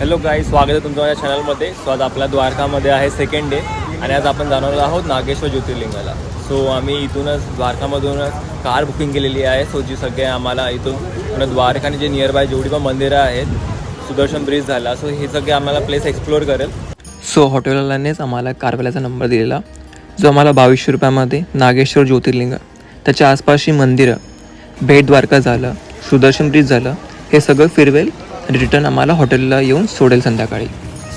Hello guys, स्वागत आहे तुमचं माझ्या चॅनलमध्ये. सो आज आपल्या द्वारकामध्ये आहे सेकंड डे आणि आज आपण जाणार आहोत नागेश्वर ज्योतिर्लिंगाला. सो आम्ही इथूनच द्वारकामधूनच कार बुकिंग केलेली आहे. सो जी सगळे आम्हाला इथून द्वारका आणि जे नियरबाय जेवढी पण मंदिरं आहेत, सुदर्शन ब्रिज झाला, सो हे सगळे आम्हाला प्लेस एक्सप्लोअर करेल. सो हॉटेलवाल्यानेच आम्हाला कारवाल्याचा नंबर दिलेला, जो आम्हाला 2200 रुपयामध्ये नागेश्वर ज्योतिर्लिंग, त्याच्या आसपासची मंदिरं, भेट द्वारका झालं, सुदर्शन ब्रिज झालं, हे सगळं फिरवेल आणि रिटर्न आम्हाला हॉटेलला येऊन सोडेल संध्याकाळी.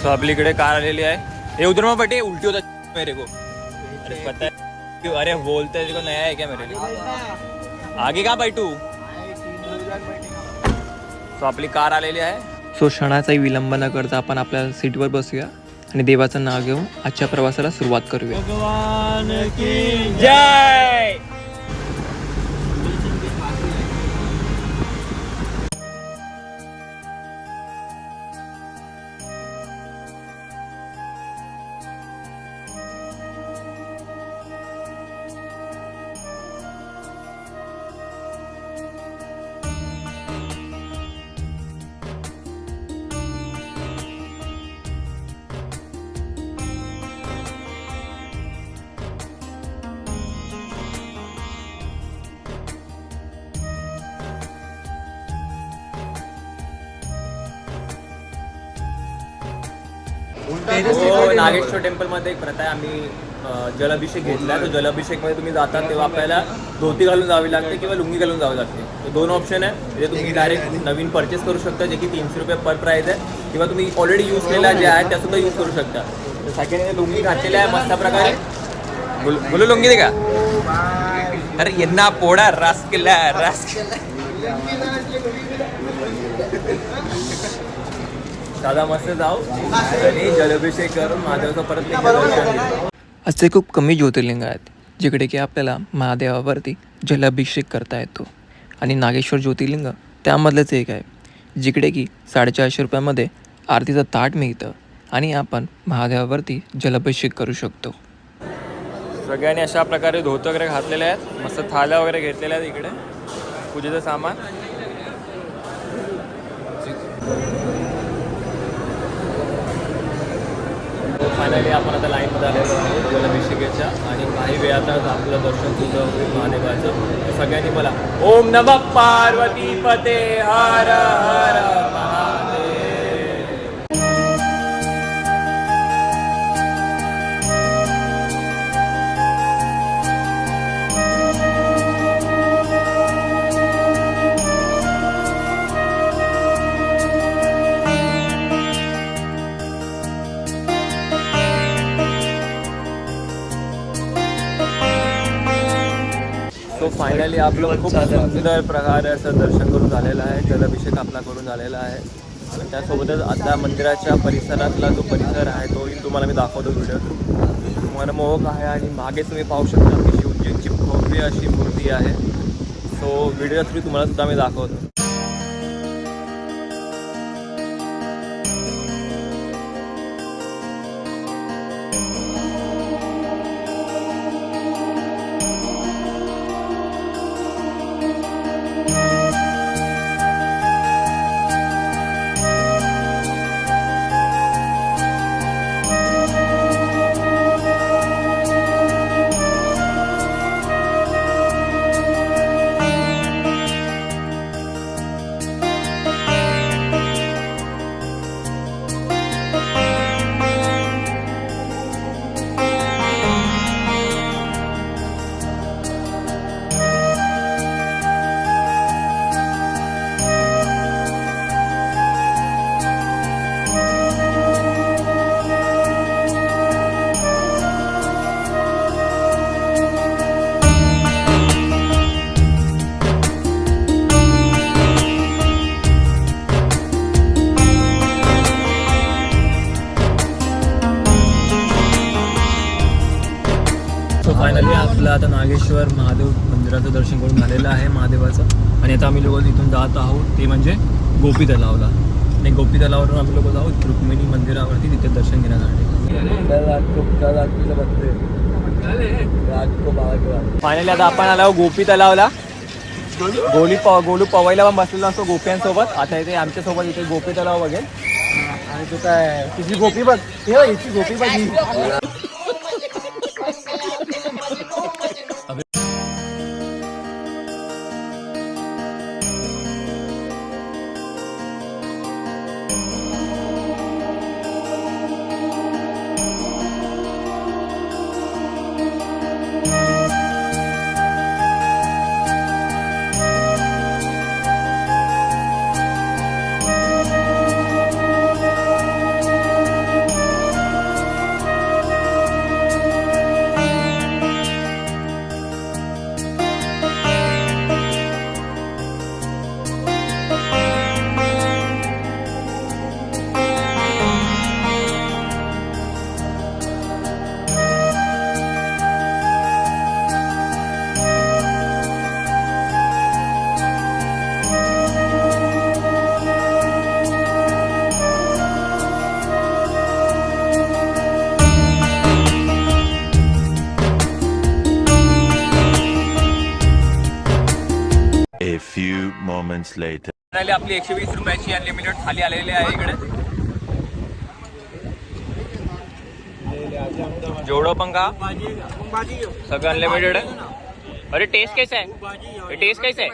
सो आपली इकडे कार आलेली आहे. हे उधर मग बटे उलटी होता मेरे को. अरे पता है क्यों? अरे बोलते को नया है क्या मेरे लिए? आगे का बैठू? सो आपली कार आलेली आहे. सो क्षणाचाही विलंब न करता आपण आपल्या सीटवर बसूया आणि देवाचं नाव घेऊन आजच्या प्रवासाला सुरुवात करूया. भगवान की जय. नागेश्वर टेम्पलमध्ये एक प्रथा आहे. आम्ही जलाभिषेक घेतला. तो जलाभिषेकमध्ये तुम्ही जाता तेव्हा आपल्याला धोती घालून जावी लागते किंवा लुंगी घालून जावी लागते. तर दोन ऑप्शन आहे. म्हणजे तुम्ही डायरेक्ट नवीन परचेस करू शकता, जे की 300 रुपये पर प्राईज आहे, किंवा तुम्ही ऑलरेडी यूज केलेल्या ज्या आहेत त्यासुद्धा यूज करू शकता. तर सेकंड लुंगी घातलेल्या आहे मस्त प्रकारे. बोलू लुंगी दे का? अरे यांना पोडा रास केला दादा मस्त जाऊ आणि जलाभिषेक करून महादेवाचं परत दर्शन घेऊ. असे खूप कमी ज्योतिर्लिंग आहेत जिकडे की आपल्याला महादेवावरती जलाभिषेक करता येतो, आणि नागेश्वर ज्योतिर्लिंग त्यामधलंच एक आहे जिकडे की 450 रुपयामध्ये आरतीचं ताट मिळतं आणि आपण महादेवावरती जलाभिषेक करू शकतो. सगळ्यांनी अशा प्रकारे धोतर वगैरे घातलेले आहेत, मस्त थाल्या वगैरे घेतलेल्या आहेत इकडे पूजेचं सामान. फायनली आपण आता लाईनमध्ये आलेलो आहोत जलाभिषेकाच्या, आणि काही वेळातच आपलं दर्शन सुद्धा होईल महादेवाचं. सगळ्यांनी बोला ओम नमः पार्वती पते हर हर महादेव. तो फायनली आपलं खूप सुंदर प्रकारे असं दर्शन करून झालेलं आहे. जलाभिषेक आपला करून झालेला आहे. आणि त्यासोबतच आता मंदिराच्या परिसरातला जो परिसर आहे तोही तुम्हाला मी दाखवतो व्हिडिओ. मनमोहक आहे आणि मागे तुम्ही पाहू शकता की शिवजींची भव्य अशी मूर्ती आहे. सो व्हिडिओ थ्रू तुम्हाला सुद्धा मी दाखवतो. फायनली आपलं आता नागेश्वर महादेव मंदिराचं दर्शन करून झालेलं आहे महादेवाचं. आणि आता आम्ही लोक इथून जात आहोत ते म्हणजे गोपी तलावला. आणि गोपी तलावरून आम्ही लोक जाऊ रुक्मिणी मंदिरावरती, तिथे दर्शन घेण्यासाठी. फायनली आता आपण आलो गोपी तलावला. गोलू पवईला पण बसलेला असतो गोप्यांसोबत. आता इथे आमच्यासोबत इथे गोपी तलाव बघेल. आणि तू काय तिची गोपी बघ हिची गोपी बघ ही. A few moments later. Finally आपली 120 रुपयाची अनलिमिटेड थाली आलेली आहे इकडे. जेवढं पण का सगळं अनलिमिटेड आहे. अरे टेस्ट कैसा है? टेस्ट कैसा है?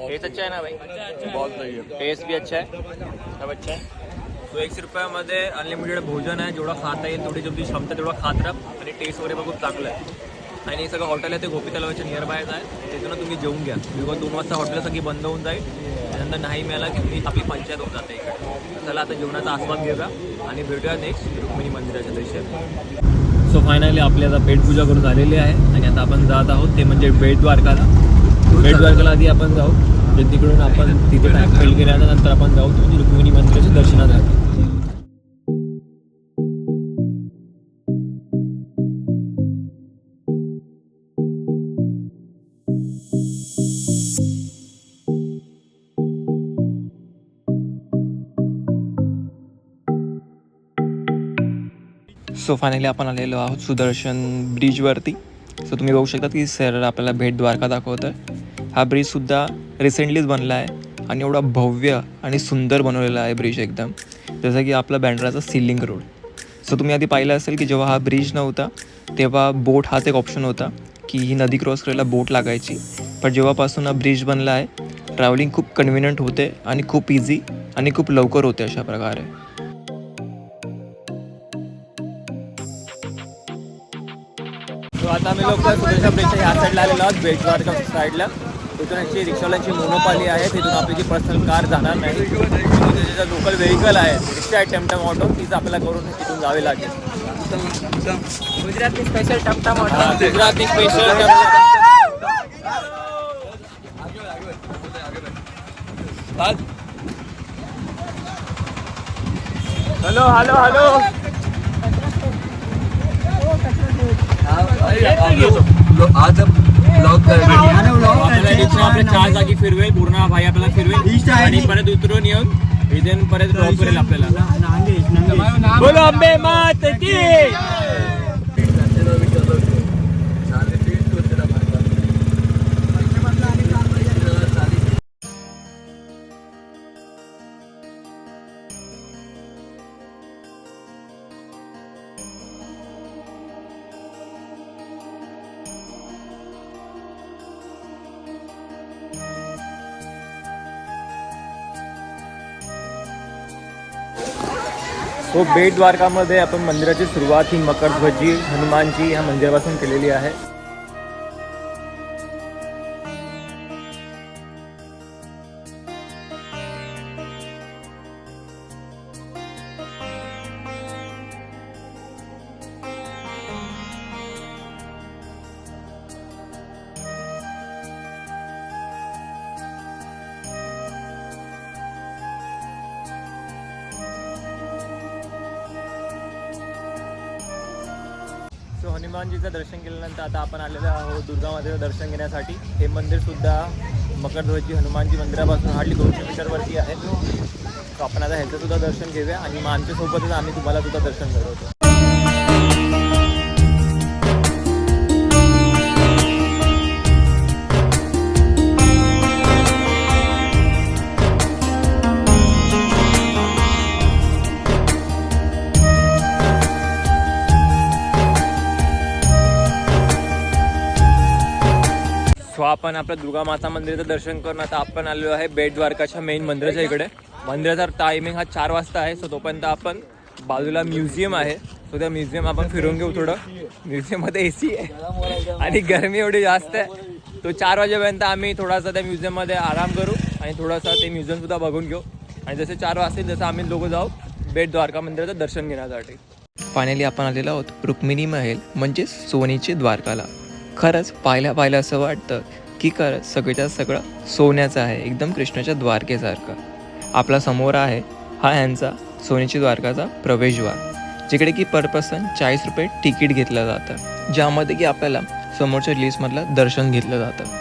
टेस्ट अच्छा है ना भाई? बहुत सही है. टेस्ट भी अच्छा है, सब अच्छा है. तो 100 रुपयामध्ये अनलिमिटेड भोजन आहे. जेवढं खाता येईल तेवढी जेवढी क्षमता तेवढं खात राहा. आणि टेस्ट वगैरे पण खूप चांगलं आहे. आणि हे सगळं हॉटेल आहे ते गोपी तलावाच्या नियर बायच आहे. तिथून तुम्ही जेवून घ्या. बिकॉज 2 वाजता हॉटेल सगळी बंद होऊन जाईल. त्यानंतर नाही मिळाला की तुम्ही आपली पंचायत होऊन जाते इकडे. चला आता जेवणाचा आस्वाद घेऊया आणि भेटूया नेक्स्ट रुक्मिणी मंदिराच्या दिवशी. सो फायनली आपली आता पेटपूजा करून झालेली आहे आणि आता आपण जात आहोत ते म्हणजे बेटद्वारकाला. बेटद्वारकाला आधी आपण जाऊ. म्हणजे तिकडून आपण तिथे टाइम स्पेंड केल्यानंतर आपण जाऊ म्हणजे रुक्मिणी मंदिराच्या दर्शनासाठी. सो फायनली आपण आलेलो आहोत सुदर्शन ब्रिजवरती. सो तुम्ही बघू शकता की सर आपल्याला भेट द्वारका दाखवत आहे. हा ब्रिजसुद्धा रिसेंटलीच बनला आहे आणि एवढा भव्य आणि सुंदर बनवलेला आहे ब्रिज एकदम, जसं की आपला बँड्राचा सीलिंग रोड. सो तुम्ही आधी पाहिलं असेल की जेव्हा हा ब्रिज नव्हता तेव्हा बोट हाच एक ऑप्शन होता की ही नदी क्रॉस करायला बोट लागायची. पण जेव्हापासून हा ब्रिज बनला आहे ट्रॅव्हलिंग खूप कन्व्हिनियंट होते आणि खूप इझी आणि खूप लवकर होते अशा प्रकारे. तो आता आम्ही लोक सुदर्शन ब्रिजच्या ह्या साईडला आलेलो आहोत. बेटद्वारका साईडला. तिथून अशी रिक्षावाल्यांची मोनोपाली आहे. तिथून आपली जी पर्सनल कार जाणार नाही. त्याचं लोकल व्हेकल आहे रिक्षा आहे टमटम ऑटो, तीच आपल्याला करून तिथून जावे लागेल. गुजराती स्पेशल टमटम auto. Gujarati special hello hello hello. आपल्या 4 जागी फिरवेल पूर्ण भाई आपल्याला फिरवेल आणि परत उतरून येऊन इथून परत ड्रॉप करेल आपल्याला. बोलो अंबे मात की. तो बेट द्वारकामध्ये आपण मंदिराची सुरुवात ही मकरध्वजी हनुमानजी ह्या मंदिरापासून केलेली आहे. सो हनुमानजीचं दर्शन केल्यानंतर आता आपण आलेलो आहोत दुर्गा मातेचं दर्शन घेण्यासाठी. हे मंदिरसुद्धा मकरध्वजी हनुमानजी मंदिरापासून हार्डली 200 मीटरवरती आहे. सो आपण आता ह्याचंसुद्धा दर्शन घेऊया आणि मग आमच्यासोबतच आम्ही तुम्हाला सुद्धा दर्शन करवतो. आपण आपल्या दुर्गा माता मंदिराचं दर्शन करून आता आपण आलेलो आहे बेट द्वारकाच्या मेन मंदिराच्या इकडे. मंदिराचा टायमिंग हा 4 वाजता आहे. सो तोपर्यंत आपण बाजूला म्युझियम आहे, सो त्या म्युझियम आपण फिरून घेऊ थोडं. म्युझियममध्ये AC आहे आणि गरमी एवढी जास्त आहे. तो 4 वाजेपर्यंत आम्ही थोडासा त्या म्युझियममध्ये आराम करू आणि थोडासा ते म्युझियमसुद्धा बघून घेऊ. आणि जसे 4 वाजतील जसं आम्ही लोक जाऊ बेट द्वारका मंदिराचं दर्शन घेण्यासाठी. फायनली आपण आलेलो आहोत रुक्मिणी महल म्हणजे सोनीचे द्वारकाला. खरंच पाहिल्या असं वाटतं की खरंच सगळ्याच्या सगळं सोन्याचं आहे, एकदम कृष्णाच्या द्वारकेसारखं. आपला समोर आहे हा ह्यांचा सोनीची द्वारकाचा प्रवेशद्वार, जिकडे की पर पर्सन 40 रुपये तिकीट घेतलं जातं, ज्यामध्ये की आपल्याला समोरच्या लिस्टमधलं दर्शन घेतलं जातं.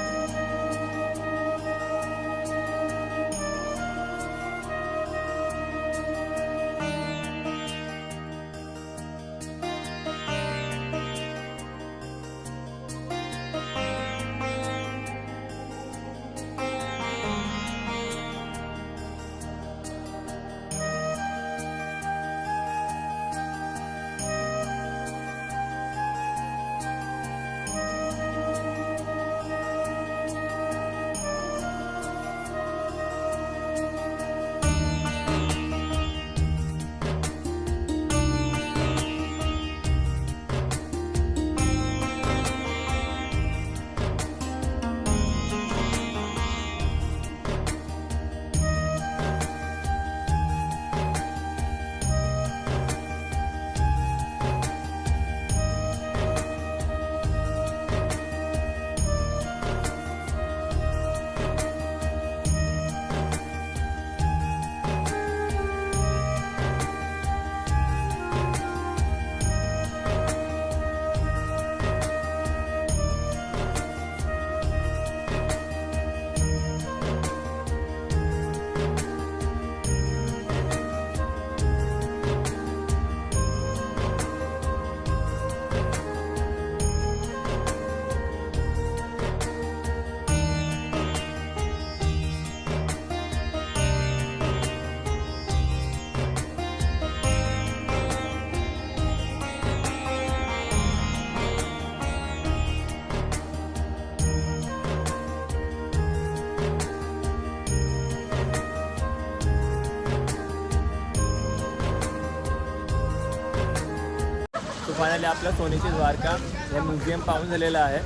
फायनली आपल्या सोनीची द्वारका हे म्युझियम पाहून झालेलं आहे.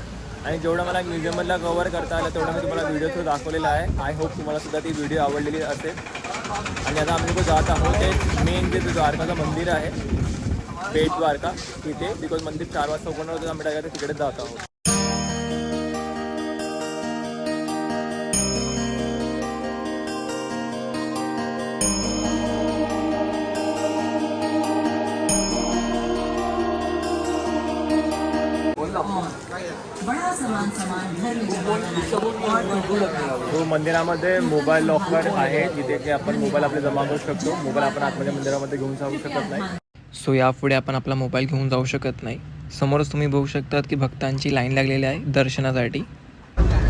आणि जेवढं मला म्युझियममधला कव्हर करता आलं तेवढं मी तुम्हाला व्हिडिओ थ्रू दाखवलेला आहे. आय होप तुम्हाला सुद्धा ती व्हिडिओ आवडलेली असेल. आणि आता आम्ही लोक जात आहोत ते मेन जे द्वारकाचं मंदिर आहे बेट द्वारका तिथे, बिकॉज मंदिर 4 वाजता ओपन होतं, आम्ही डायरेक्ट तिकडे जात आहोत. तो मंदिरामध्ये मोबाईल लॉकर आहे, जिथे की आपण मोबाईल आपले जमा करू शकतो. मोबाईल आपण आतमध्ये मंदिरामध्ये घेऊन जाऊ शकत नाही. सो यापुढे आपण आपला मोबाईल घेऊन जाऊ शकत नाही. समोरच तुम्ही बघू शकतात की भक्तांची लाईन लागलेली आहे दर्शनासाठी.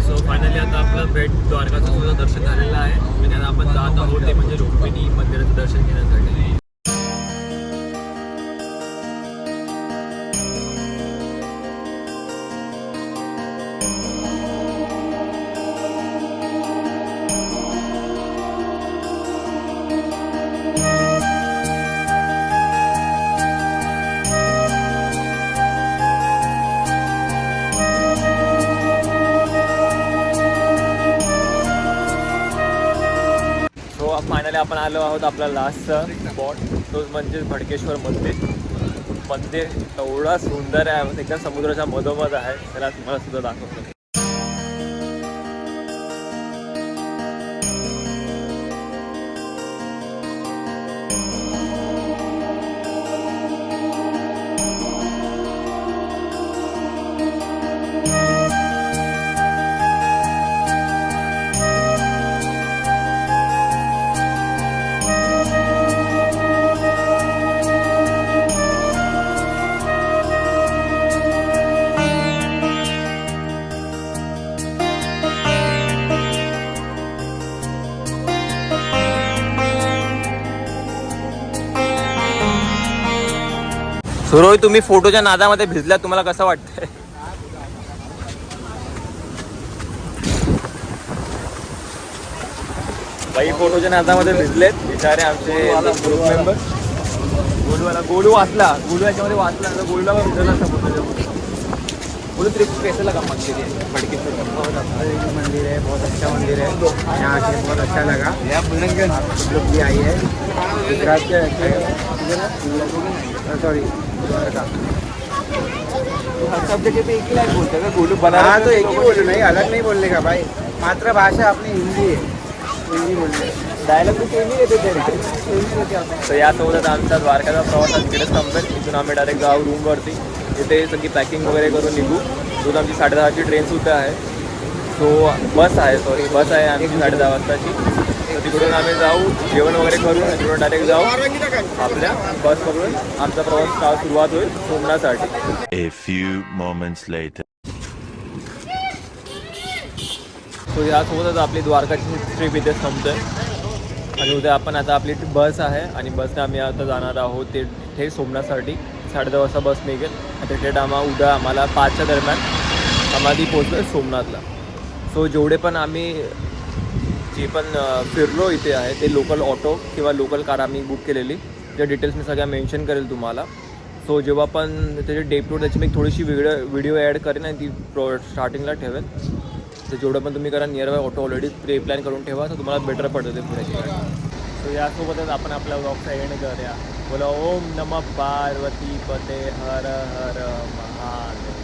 सो फायनली आता आपलं बेट द्वारकाचं सुद्धा दर्शन झालेलं आहे आणि आता आपण जात आहोत ते म्हणजे रुक्मिणी मंदिराचं दर्शन घेण्यासाठी. फायनली आपण आलो आहोत आपला लास्टचा स्पॉट, तोच म्हणजे भडकेश्वर मंदिर. मंदिर एवढा सुंदर आहे, एकदम समुद्राच्या मधोमध आहे. त्याला तुम्हाला सुद्धा दाखवतो. रोहित, तुम्ही फोटोच्या नादामध्ये भिजल्यात, तुम्हाला कसं वाटतंय? बाई फोटोच्या नादामध्ये भिजलेत बिचारे आमचे ग्रुप मेंबर. गोलू वाचला, गोलू याच्यामध्ये वाचला तर गोलूला पण भिजला असता फोटोच्या. गोलू ट्रिप कैसे लगा मंदिर है बड़केश्वर का? मंदिर है, बहुत अच्छा मंदिर है, यहाँ आके बहुत अच्छा लगा। आप लोग भी आई है गुजरात के सॉरी द्वारका। सब जगह पे एक ही लाइन बोलते हैं गोलू बना हाँ तो एक ही बोलू, नहीं अलग नहीं बोलने का भाई, मातृभाषा अपनी हिंदी है, हिंदी बोलने डायलॉग तो सेम ही येते ते. तर यासोबतच आमचा द्वारकाचा प्रवास आज इकडेच संपेल. इथून आम्ही डायरेक्ट जाऊ रूमवरती. इथे सगळी पॅकिंग वगैरे करून निघू. रोज आमची 10:30ची ट्रेन सुद्धा आहे. सो बस आहे आमची 10:30 वाजताची. तर तिकडून आम्ही जाऊ, जेवण वगैरे करून तिकडून डायरेक्ट जाऊ आपल्या बस पकडून. आमचा प्रवास सुरुवात होईल सोमनाथसाठी. A few moments later. So यासोबतच आपली द्वारकाची ट्रिप इथे संपते. आणि उद्या आपण आता आपली बस आहे आणि बसने आम्ही आता जाणार आहोत ते थेट सोमनाथसाठी. 10:30 वाजता बस निघेल. आता थेट उद्या आम्हाला 5च्या दरम्यान आम्हाला पोहोचलो सोमनाथला. सो जेवढे पण आम्ही जे पण फिरलो इथे आहे ते लोकल ऑटो किंवा लोकल कार आम्ही बुक केलेली, ज्या डिटेल्स मी सगळ्या मेन्शन करेल तुम्हाला. सो जेव्हा पण त्याचे डे टू त्याची मी थोडीशी व्हिडिओ ॲड करेन आणि ती स्टार्टिंगला ठेवेल. तर जेवढं पण तुम्ही करा near by auto already pre plan करून ठेवा, तर तुम्हाला बेटर पडतं ते पुढे. सो यासोबतच आपण आपल्या ब्लॉगचा एंड करूया. बोला ओम नमः पार्वती पते हर हर महादेव.